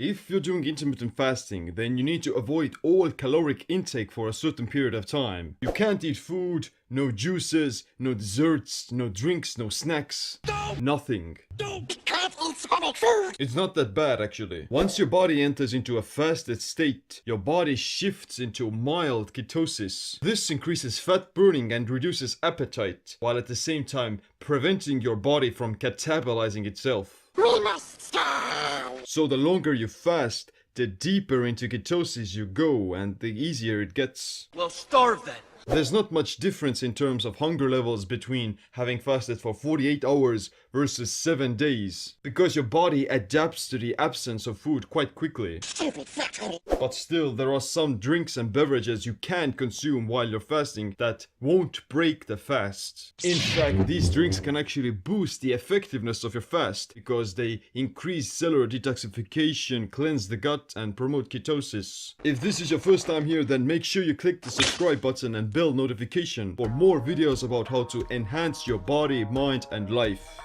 If you're doing intermittent fasting, then you need to avoid all caloric intake for a certain period of time. You can't eat food, no juices, no desserts, no drinks, no snacks. Nothing. Can't eat Sonic food. It's not that bad actually. Once your body enters into a fasted state, your body shifts into mild ketosis. This increases fat burning and reduces appetite, while at the same time preventing your body from catabolizing itself. We must starve. So the longer you fast, the deeper into ketosis you go and the easier it gets. Well, starve then. There's not much difference in terms of hunger levels between having fasted for 48 hours versus 7 days, because your body adapts to the absence of food quite quickly. Stupid fat. But still, there are some drinks and beverages you can consume while you're fasting that won't break the fast. In fact, these drinks can actually boost the effectiveness of your fast, because they increase cellular detoxification, cleanse the gut, and promote ketosis. If this is your first time here, then make sure you click the subscribe button and bell notification for more videos about how to enhance your body, mind, and life.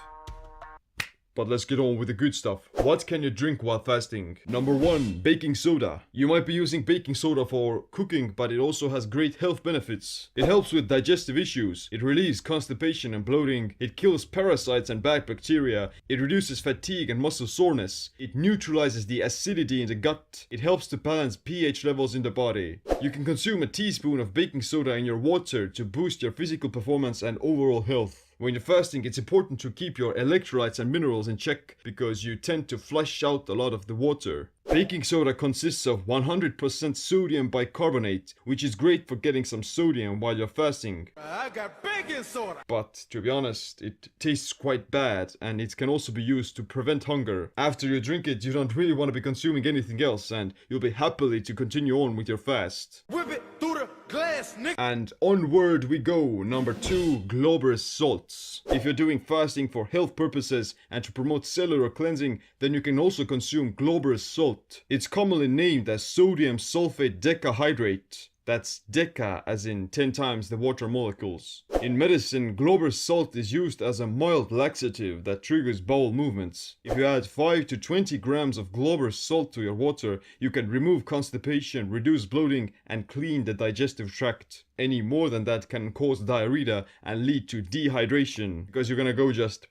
But let's get on with the good stuff. What can you drink while fasting? Number 1, baking soda. You might be using baking soda for cooking, but it also has great health benefits. It helps with digestive issues. It relieves constipation and bloating. It kills parasites and bad bacteria. It reduces fatigue and muscle soreness. It neutralizes the acidity in the gut. It helps to balance pH levels in the body. You can consume a teaspoon of baking soda in your water to boost your physical performance and overall health. When you're fasting, it's important to keep your electrolytes and minerals in check because you tend to flush out a lot of the water. Baking soda consists of 100% sodium bicarbonate, which is great for getting some sodium while you're fasting. I got baking soda. But to be honest, it tastes quite bad and it can also be used to prevent hunger. After you drink it, you don't really want to be consuming anything else and you'll be happily to continue on with your fast. Whip it through the glass, nigga. And onward we go. Number 2, Glauber's salts. If you're doing fasting for health purposes and to promote cellular cleansing, then you can also consume Glauber's salt. It's commonly named as sodium sulfate decahydrate. That's deca as in 10 times the water molecules. In medicine, Glauber's salt is used as a mild laxative that triggers bowel movements. If you add 5 to 20 grams of Glauber's salt to your water, you can remove constipation, reduce bloating, and clean the digestive tract. Any more than that can cause diarrhea and lead to dehydration, because you're gonna go just,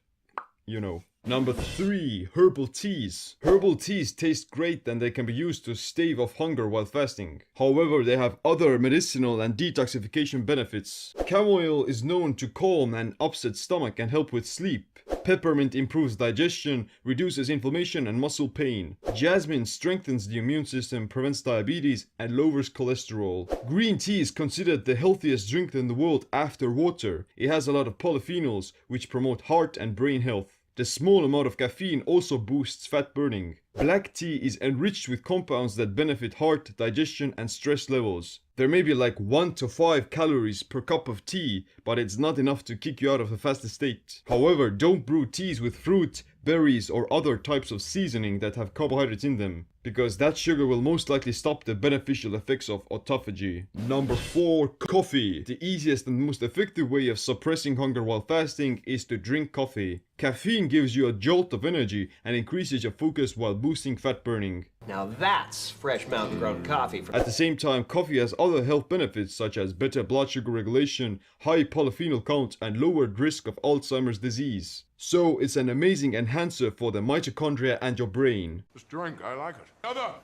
you know. Number 3, herbal teas. Herbal teas taste great and they can be used to stave off hunger while fasting. However, they have other medicinal and detoxification benefits. Chamomile is known to calm an upset stomach and help with sleep. Peppermint improves digestion, reduces inflammation and muscle pain. Jasmine strengthens the immune system, prevents diabetes, and lowers cholesterol. Green tea is considered the healthiest drink in the world after water. It has a lot of polyphenols, which promote heart and brain health. The small amount of caffeine also boosts fat burning. Black tea is enriched with compounds that benefit heart, digestion, and stress levels. There may be like 1 to 5 calories per cup of tea, but it's not enough to kick you out of a fasted state. However, don't brew teas with fruit, berries, or other types of seasoning that have carbohydrates in them, because that sugar will most likely stop the beneficial effects of autophagy. Number 4, coffee. The easiest and most effective way of suppressing hunger while fasting is to drink coffee. Caffeine gives you a jolt of energy and increases your focus while boosting fat burning. Now that's fresh mountain grown coffee. At the same time, coffee has other health benefits such as better blood sugar regulation, high polyphenol count, and lowered risk of Alzheimer's disease. So it's an amazing enhancer for the mitochondria and your brain. This drink, I like it. Another!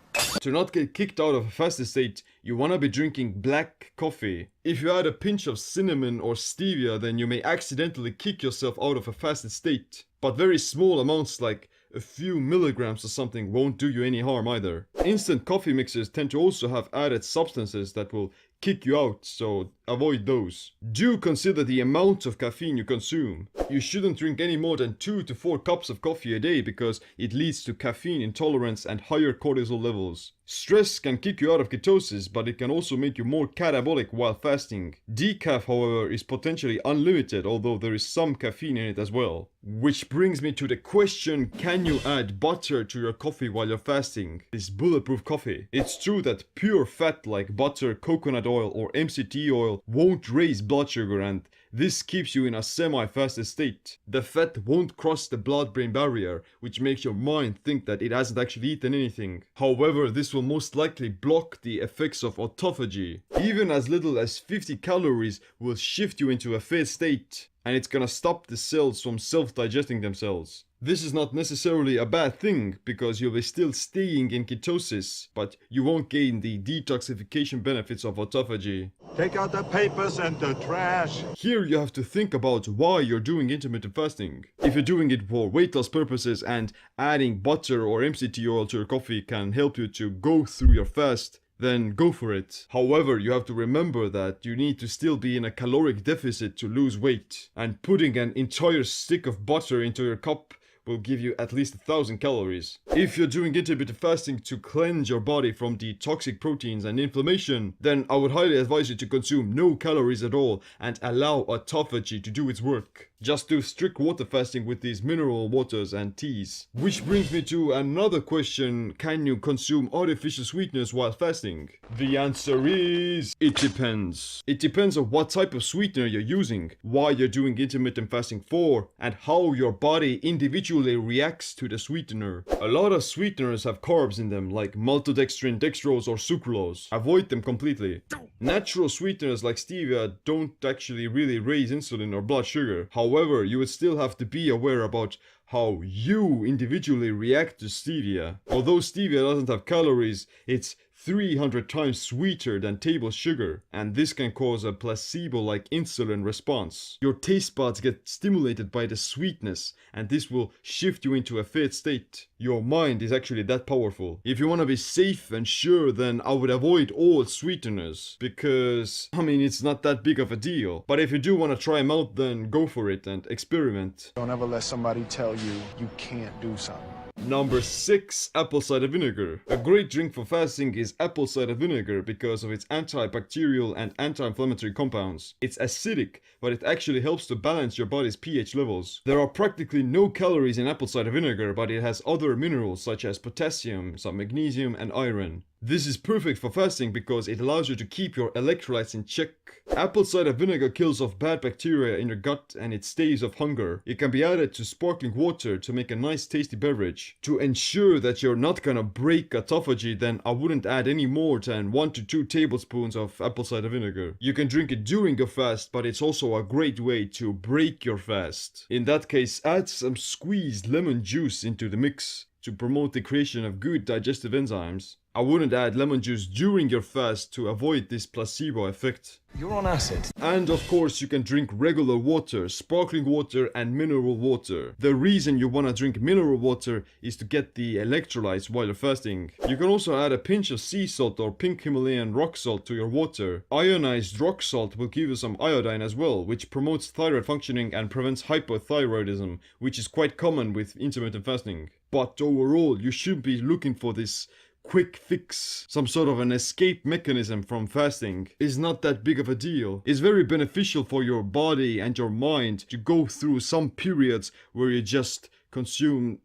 To not get kicked out of a fasted state, you wanna be drinking black coffee. If you add a pinch of cinnamon or stevia, then you may accidentally kick yourself out of a fasted state. But very small amounts like a few milligrams or something won't do you any harm either. Instant coffee mixes tend to also have added substances that will kick you out, so avoid those. Do consider the amount of caffeine you consume. You shouldn't drink any more than 2 to 4 cups of coffee a day because it leads to caffeine intolerance and higher cortisol levels. Stress can kick you out of ketosis, but it can also make you more catabolic while fasting. Decaf, however, is potentially unlimited, although there is some caffeine in it as well. Which brings me to the question, can you add butter to your coffee while you're fasting? This bulletproof coffee. It's true that pure fat like butter, coconut oil, or MCT oil won't raise blood sugar, and This keeps you in a semi-fasted state. The fat won't cross the blood-brain barrier, which makes your mind think that it hasn't actually eaten anything. However, this will most likely block the effects of autophagy. Even as little as 50 calories will shift you into a fat state, and it's gonna stop the cells from self-digesting themselves. This is not necessarily a bad thing, because you'll be still staying in ketosis, but you won't gain the detoxification benefits of autophagy. Take out the papers and the trash. Here you have to think about why you're doing intermittent fasting. If you're doing it for weight loss purposes and adding butter or MCT oil to your coffee can help you to go through your fast, then go for it. However, you have to remember that you need to still be in a caloric deficit to lose weight, and putting an entire stick of butter into your cup will give you at least 1,000 calories. If you're doing intermittent fasting to cleanse your body from the toxic proteins and inflammation, then I would highly advise you to consume no calories at all and allow autophagy to do its work. Just do strict water fasting with these mineral waters and teas. Which brings me to another question: can you consume artificial sweeteners while fasting? The answer is, it depends. It depends on what type of sweetener you're using, why you're doing intermittent fasting for, and how your body individually reacts to the sweetener. A lot of sweeteners have carbs in them, like maltodextrin, dextrose, or sucralose. Avoid them completely. Natural sweeteners like stevia don't actually really raise insulin or blood sugar. However, you would still have to be aware about how you individually react to stevia. Although stevia doesn't have calories, it's 300 times sweeter than table sugar, and this can cause a placebo-like insulin response. Your taste buds get stimulated by the sweetness, and this will shift you into a fat state. Your mind is actually that powerful. If you want to be safe and sure, then I would avoid all sweeteners, because, I mean, it's not that big of a deal. But if you do want to try them out, then go for it and experiment. Don't ever let somebody tell you you can't do something. Number 6. Apple cider vinegar. A great drink for fasting is apple cider vinegar because of its antibacterial and anti-inflammatory compounds. It's acidic, but it actually helps to balance your body's pH levels. There are practically no calories in apple cider vinegar, but it has other minerals such as potassium, some magnesium, and iron. This is perfect for fasting because it allows you to keep your electrolytes in check. Apple cider vinegar kills off bad bacteria in your gut and it staves off hunger. It can be added to sparkling water to make a nice tasty beverage. To ensure that you're not gonna break autophagy, then I wouldn't add any more than 1 to 2 tablespoons of apple cider vinegar. You can drink it during your fast, but it's also a great way to break your fast. In that case, add some squeezed lemon juice into the mix to promote the creation of good digestive enzymes. I wouldn't add lemon juice during your fast to avoid this placebo effect. You're on acid. And of course you can drink regular water, sparkling water and mineral water. The reason you want to drink mineral water is to get the electrolytes while you're fasting. You can also add a pinch of sea salt or pink Himalayan rock salt to your water. Ionized rock salt will give you some iodine as well, which promotes thyroid functioning and prevents hypothyroidism, which is quite common with intermittent fasting. But overall, you should be looking for this quick fix, some sort of an escape mechanism from fasting. Is not that big of a deal. It's very beneficial for your body and your mind to go through some periods where you just consume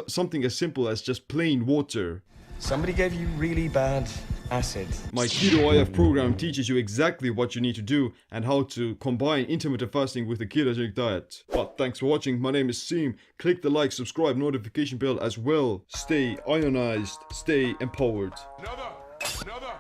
something as simple as just plain water. Somebody gave you really bad acid. My Keto IF program teaches you exactly what you need to do and how to combine intermittent fasting with a ketogenic diet. But thanks for watching. My name is Seem. Click the like, subscribe, notification bell as well. Stay ionized, stay empowered. Another.